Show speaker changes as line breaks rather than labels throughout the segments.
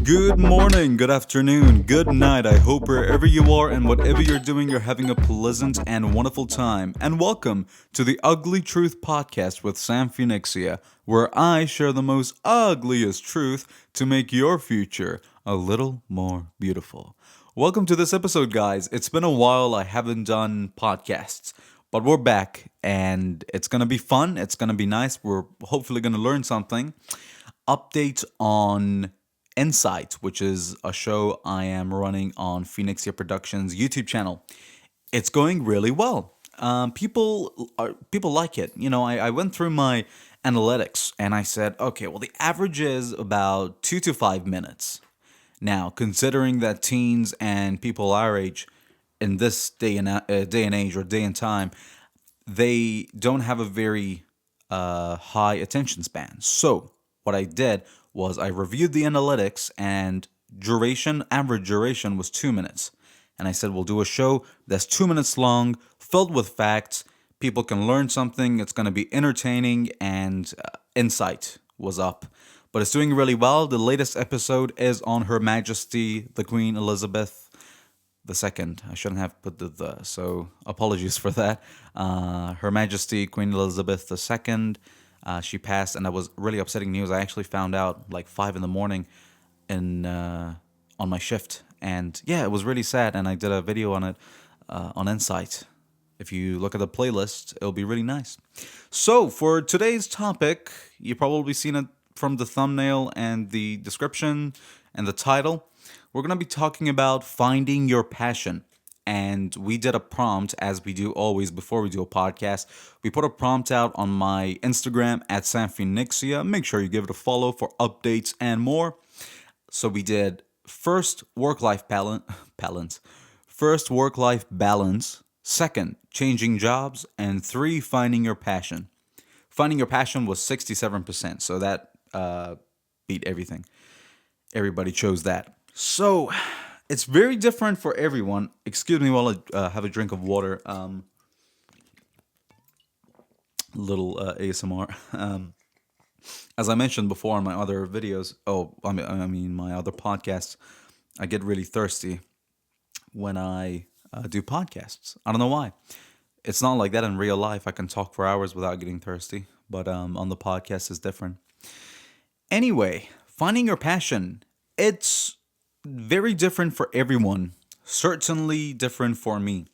Good morning, good afternoon, good night. I hope wherever you are and whatever you're doing, you're having a pleasant and wonderful time. And welcome to the Ugly Truth Podcast with Samphoenixia, where I share the most ugliest truth to make your future a little more beautiful. Welcome to this episode, guys. It's been a while I haven't done podcasts, but we're back and it's gonna be fun. It's gonna be nice. We're hopefully gonna learn something. Update on Insight, which is a show I am running on Phoenixia Productions YouTube channel. It's going really well. People like it. I went through my analytics and I said, okay, well, the average is about 2 to 5 minutes. Now, considering that teens and people our age in this day and age or day and time, they don't have a very high attention span. So what I did was I reviewed the analytics and average duration was 2 minutes. And I said, we'll do a show that's 2 minutes long, filled with facts. People can learn something. It's going to be entertaining, and insight was up. But it's doing really well. The latest episode is on Her Majesty, the Queen Elizabeth the second. I shouldn't have put the so apologies for that. Her Majesty Queen Elizabeth the second. She passed, and that was really upsetting news. I actually found out like 5 in the morning, in on my shift, and yeah, it was really sad. And I did a video on it on Insight. If you look at the playlist, it'll be really nice. So for today's topic, you probably seen it from the thumbnail and the description and the title. We're going to be talking about finding your passion. And we did a prompt, as we do always before we do a podcast. We put a prompt out on my Instagram at samphoenixia. Make sure you give it a follow for updates and more. So we did first work-life balance, first work-life balance, second changing jobs, and three finding your passion. Finding your passion was 67%, so that beat everything. Everybody chose that. So it's very different for everyone. Excuse me while I have a drink of water. Little ASMR. As I mentioned before in my other videos, I mean my other podcasts, I get really thirsty when I do podcasts. I don't know why. It's not like that in real life. I can talk for hours without getting thirsty, but on the podcast is different. Anyway, finding your passion. It's very different for everyone. Certainly different for me.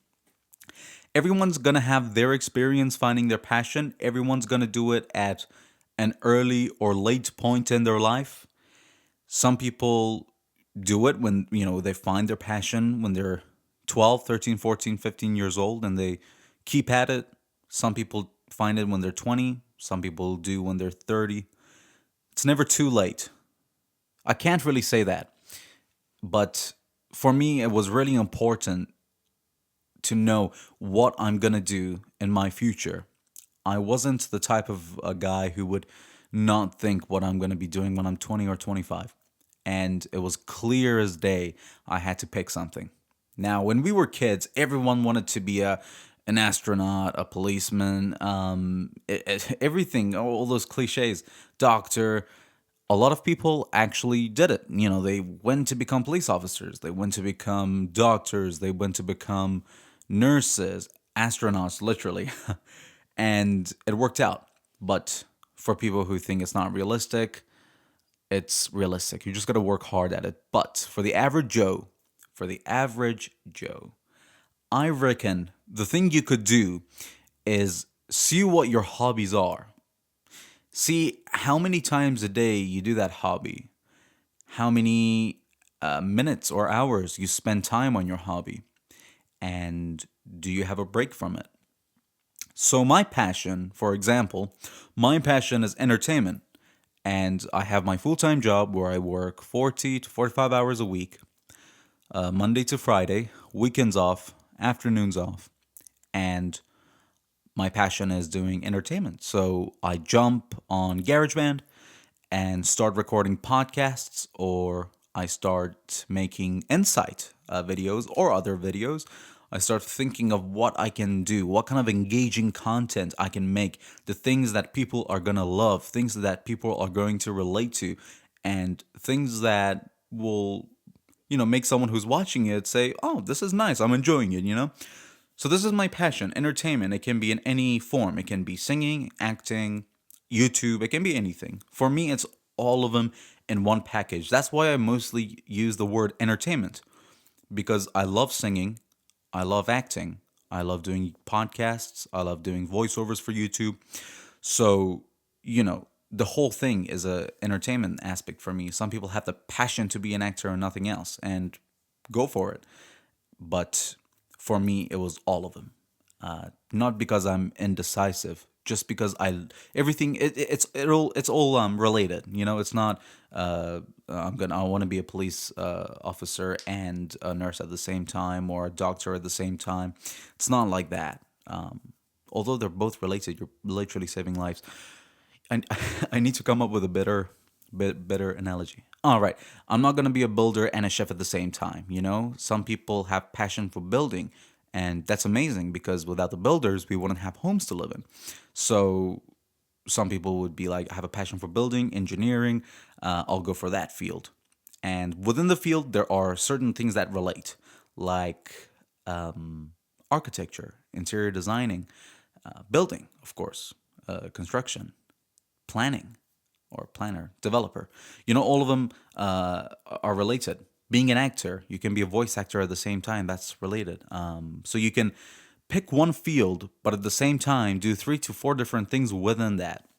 Everyone's gonna have their experience finding their passion. Everyone's gonna do it at an early or late point in their life. Some people do it when, they find their passion when they're 12, 13, 14, 15 years old and they keep at it. Some people find it when they're 20. Some people do when they're 30. It's never too late. I can't really say that. But for me, it was really important to know what I'm going to do in my future. I wasn't the type of a guy who would not think what I'm going to be doing when I'm 20 or 25. And it was clear as day I had to pick something. Now, when we were kids, everyone wanted to be an astronaut, a policeman, everything, all those cliches, doctor. A lot of people actually did it. They went to become police officers, they went to become doctors, they went to become nurses, astronauts, literally. And it worked out. But for people who think it's not realistic, it's realistic. You just got to work hard at it. But for the average Joe, I reckon the thing you could do is see what your hobbies are. See how many times a day you do that hobby, how many minutes or hours you spend time on your hobby, and do you have a break from it? So my passion, for example, my passion is entertainment, and I have my full-time job where I work 40 to 45 hours a week, Monday to Friday, weekends off, afternoons off, and my passion is doing entertainment. So I jump on GarageBand and start recording podcasts, or I start making insight videos or other videos. I start thinking of what I can do, what kind of engaging content I can make, the things that people are going to love, things that people are going to relate to, and things that will, make someone who's watching it say, "Oh, this is nice. I'm enjoying it." So this is my passion, entertainment. It can be in any form. It can be singing, acting, YouTube. It can be anything. For me, it's all of them in one package. That's why I mostly use the word entertainment, because I love singing, I love acting, I love doing podcasts, I love doing voiceovers for YouTube. So, the whole thing is a entertainment aspect for me. Some people have the passion to be an actor and nothing else, and go for it. But for me, it was all of them. Not because I'm indecisive, just because it's all related. It's not I want to be a police officer and a nurse at the same time, or a doctor at the same time. It's not like that. Although they're both related, you're literally saving lives. And I need to come up with a better analogy. All right, I'm not gonna be a builder and a chef at the same time. Some people have passion for building, and that's amazing, because without the builders, we wouldn't have homes to live in. So some people would be like, I have a passion for building, engineering. I'll go for that field. And within the field, there are certain things that relate, like architecture, interior designing, building, of course, construction, planning, or planner, developer. All of them are related. Being an actor, you can be a voice actor at the same time. That's related. So you can pick one field, but at the same time do 3 to 4 different things within that.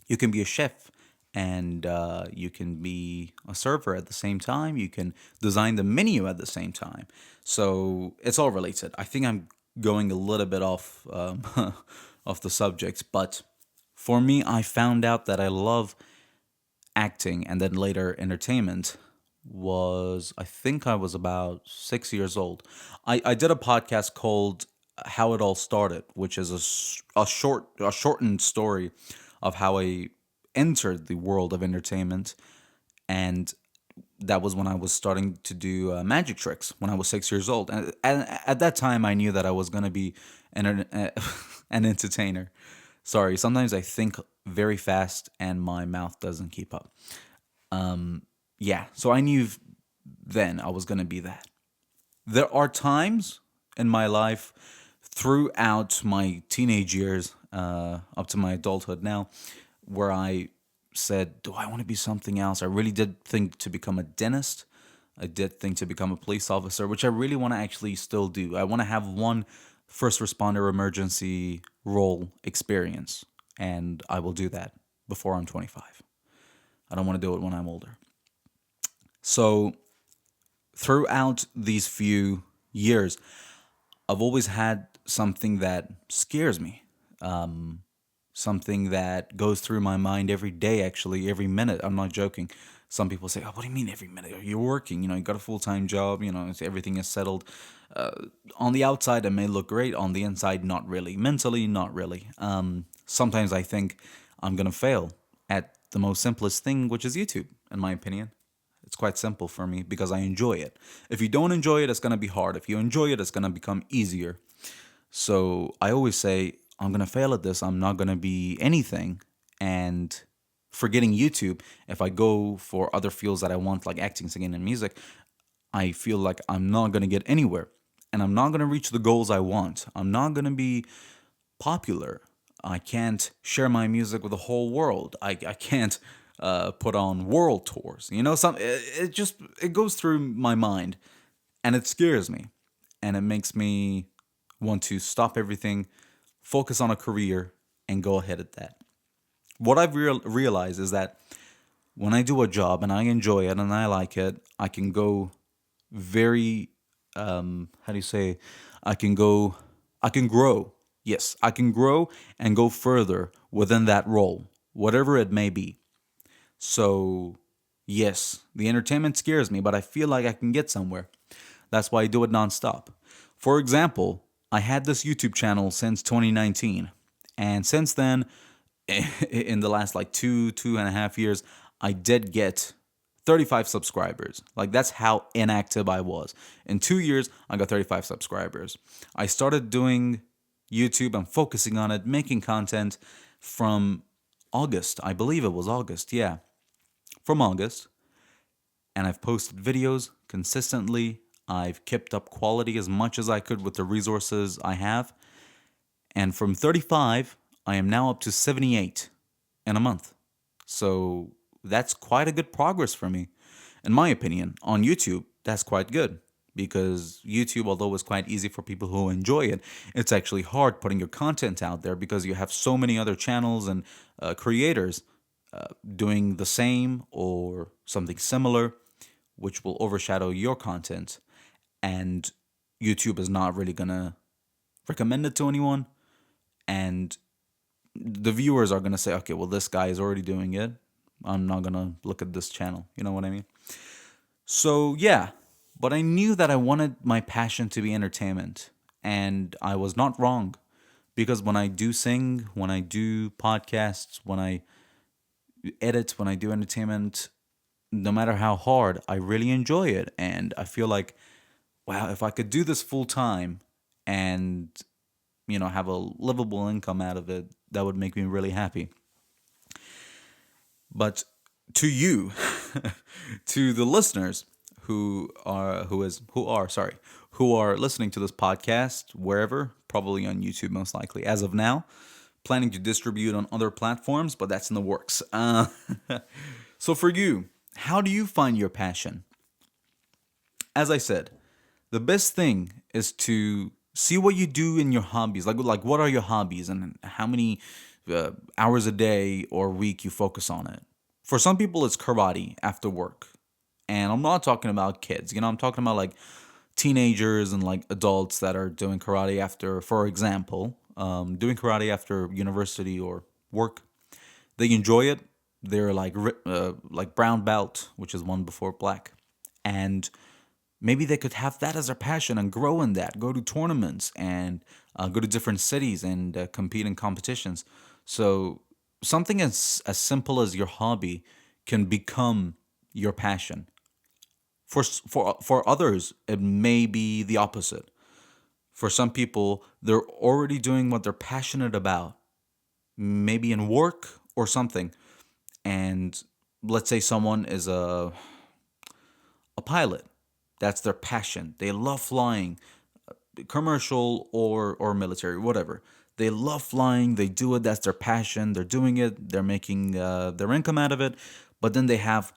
You can be a chef, and you can be a server at the same time. You can design the menu at the same time. So it's all related. I think I'm going a little bit off off the subject, but for me, I found out that I love acting and then later entertainment was, I think I was about 6 years old. I did a podcast called How It All Started, which is a shortened story of how I entered the world of entertainment. And that was when I was starting to do magic tricks when I was 6 years old. And at that time, I knew that I was going to be an entertainer. Sorry, sometimes I think very fast and my mouth doesn't keep up. Yeah, so I knew then I was going to be that. There are times in my life throughout my teenage years, up to my adulthood now, where I said, do I want to be something else? I really did think to become a dentist. I did think to become a police officer, which I really want to actually still do. I want to have one first responder emergency role experience, and I will do that before I'm 25. I don't want to do it when I'm older. So, throughout these few years, I've always had something that scares me. Something that goes through my mind every day, actually, every minute. I'm not joking. Some people say, "Oh, what do you mean every minute? You're working, you got a full-time job, everything is settled." On the outside, it may look great. On the inside, not really. Mentally, not really. Sometimes I think I'm going to fail at the most simplest thing, which is YouTube, in my opinion. It's quite simple for me because I enjoy it. If you don't enjoy it, it's going to be hard. If you enjoy it, it's going to become easier. So I always say, I'm going to fail at this. I'm not going to be anything. And forgetting YouTube, if I go for other fields that I want, like acting, singing, and music, I feel like I'm not going to get anywhere. And I'm not going to reach the goals I want. I'm not going to be popular. I can't share my music with the whole world. I can't put on world tours. It goes through my mind, and it scares me, and it makes me want to stop everything, focus on a career, and go ahead at that. What I've realized is that when I do a job and I enjoy it and I like it, I can go very, how do you say, I can grow. Yes, I can grow and go further within that role, whatever it may be. So, yes, the entertainment scares me, but I feel like I can get somewhere. That's why I do it nonstop. For example, I had this YouTube channel since 2019. And since then, in the last like 2.5 years, I did get 35 subscribers. Like, that's how inactive I was. In 2 years, I got 35 subscribers. I started doing YouTube and focusing on it, making content from August. I believe it was August. Yeah, from August. And I've posted videos consistently. I've kept up quality as much as I could with the resources I have. And from 35, I am now up to 78 in a month. So that's quite a good progress for me. In my opinion, on YouTube, that's quite good. Because YouTube, although it's quite easy for people who enjoy it, it's actually hard putting your content out there because you have so many other channels and creators doing the same or something similar, which will overshadow your content. And YouTube is not really going to recommend it to anyone. And the viewers are going to say, okay, well, this guy is already doing it. I'm not going to look at this channel. You know what I mean? So, yeah. But I knew that I wanted my passion to be entertainment. And I was not wrong. Because when I do sing, when I do podcasts, when I edit, when I do entertainment, no matter how hard, I really enjoy it. And I feel like, wow, if I could do this full time and, have a livable income out of it, that would make me really happy. But to you, to the listeners who are listening to this podcast wherever, probably on YouTube most likely as of now, planning to distribute on other platforms, but that's in the works. So for you, how do you find your passion? As I said, the best thing is to see what you do in your hobbies. Like what are your hobbies and how many hours a day or week you focus on it. For some people, it's karate after work. And I'm not talking about kids. I'm talking about like teenagers and like adults that are doing karate after, for example, doing karate after university or work. They enjoy it. They're like brown belt, which is one before black. And maybe they could have that as their passion and grow in that, go to tournaments and go to different cities and compete in competitions. So something as simple as your hobby can become your passion. For others, it may be the opposite. For some people, they're already doing what they're passionate about, maybe in work or something. And let's say someone is a pilot. That's their passion. They love flying, commercial or military, whatever. They love flying. They do it. That's their passion. They're doing it. They're making their income out of it. But then they have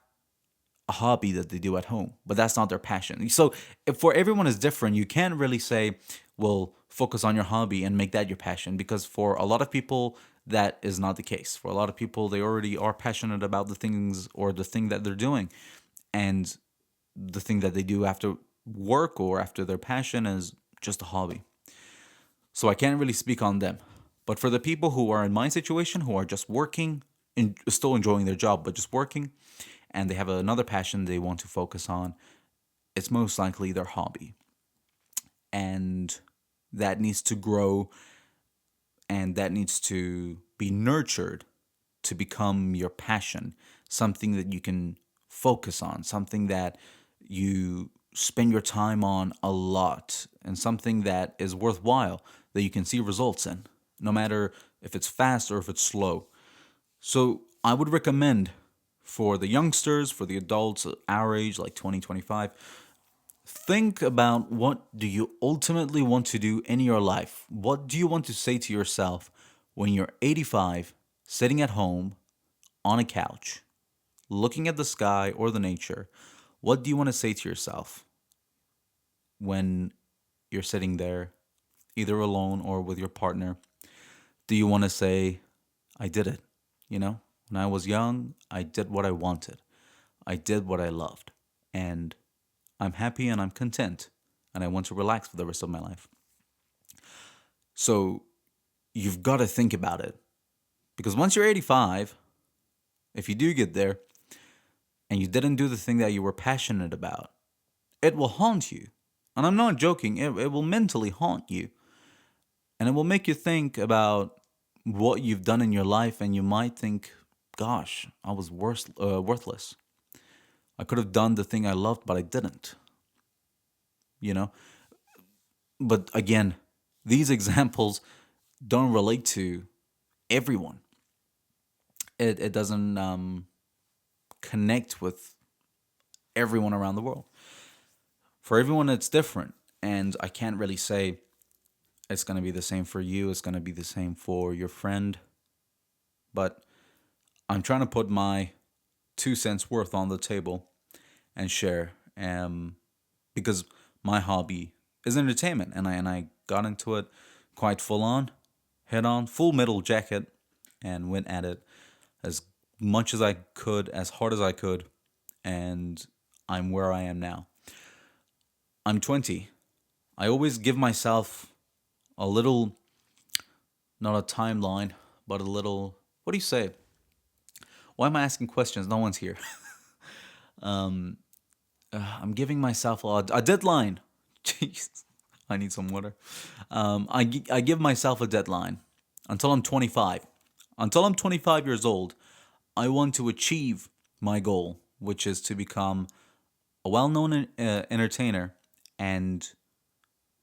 a hobby that they do at home, but that's not their passion. So if for everyone is different, you can't really say, well, focus on your hobby and make that your passion, because for a lot of people, that is not the case. For a lot of people, they already are passionate about the things or the thing that they're doing. And the thing that they do after work or after their passion is just a hobby. So I can't really speak on them. But for the people who are in my situation, who are just working, still enjoying their job, but just working, and they have another passion they want to focus on, it's most likely their hobby. And that needs to grow and that needs to be nurtured to become your passion, something that you can focus on, something that you spend your time on a lot, and something that is worthwhile, that you can see results in, no matter if it's fast or if it's slow. So I would recommend for the youngsters, for the adults our age, like 20, 25, think about what do you ultimately want to do in your life? What do you want to say to yourself when you're 85, sitting at home on a couch, looking at the sky or the nature? What do you want to say to yourself when you're sitting there, either alone or with your partner? Do you want to say, I did it? When I was young, I did what I wanted. I did what I loved. And I'm happy and I'm content. And I want to relax for the rest of my life. So you've got to think about it. Because once you're 85, if you do get there, and you didn't do the thing that you were passionate about, it will haunt you. And I'm not joking, it will mentally haunt you. And it will make you think about what you've done in your life, and you might think, gosh, I was worthless. I could have done the thing I loved, but I didn't, you know? But again, these examples don't relate to everyone. It doesn't connect with everyone around the world. For everyone, it's different. And I can't really say it's going to be the same for you, it's going to be the same for your friend. But I'm trying to put my 2 cents worth on the table and share. Because my hobby is entertainment, and I got into it quite full on, head on, full metal jacket, and went at it as much as I could, as hard as I could, and I'm where I am now. I'm 20. I always give myself a little, not a timeline, but a little, what do you say? Why am I asking questions? No one's here. I'm giving myself a deadline. Jeez, I need some water. I give myself a deadline until I'm 25. Until I'm 25 years old, I want to achieve my goal, which is to become a well known entertainer and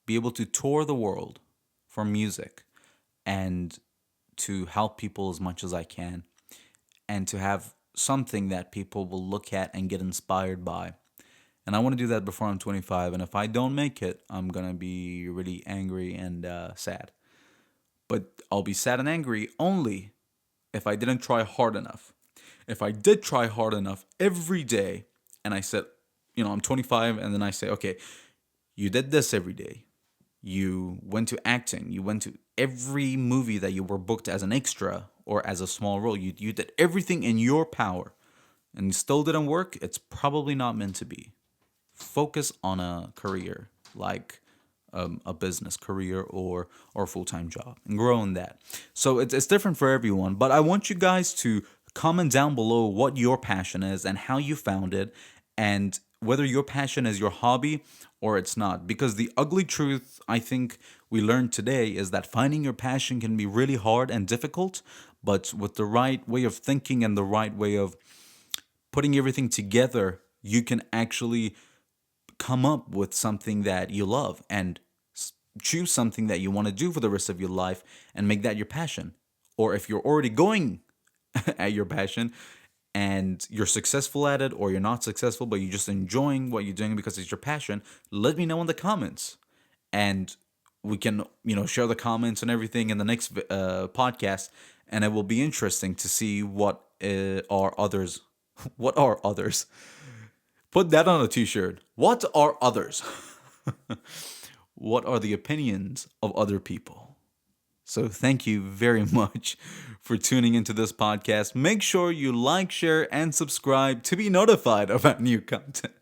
be able to tour the world for music and to help people as much as I can and to have something that people will look at and get inspired by. And I want to do that before I'm 25. And if I don't make it, I'm going to be really angry and sad. But I'll be sad and angry only if I didn't try hard enough. If I did try hard enough every day and I said, I'm 25, and then I say, okay, you did this every day. You went to acting. You went to every movie that you were booked as an extra or as a small role. You did everything in your power and it still didn't work. It's probably not meant to be. Focus on a career like a business career or a full-time job and grow in that. So it's different for everyone, but I want you guys to comment down below what your passion is and how you found it, and whether your passion is your hobby or it's not. Because the ugly truth I think we learned today is that finding your passion can be really hard and difficult, but with the right way of thinking and the right way of putting everything together, you can actually come up with something that you love and choose something that you want to do for the rest of your life and make that your passion. Or if you're already going at your passion and you're successful at it, or you're not successful but you're just enjoying what you're doing because it's your passion, let me know in the comments, and we can share the comments and everything in the next podcast, and it will be interesting to see what are others. What are others? Put that on a t-shirt. What are others? What are the opinions of other people? So thank you very much for tuning into this podcast. Make sure you like, share, and subscribe to be notified about new content.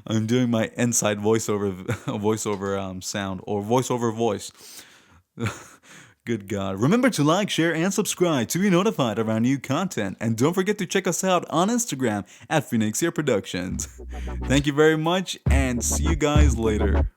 I'm doing my inside voiceover sound, or voiceover voice. Good God. Remember to like, share, and subscribe to be notified of our new content. And don't forget to check us out on Instagram at Phoenixia Productions. Thank you very much, and see you guys later.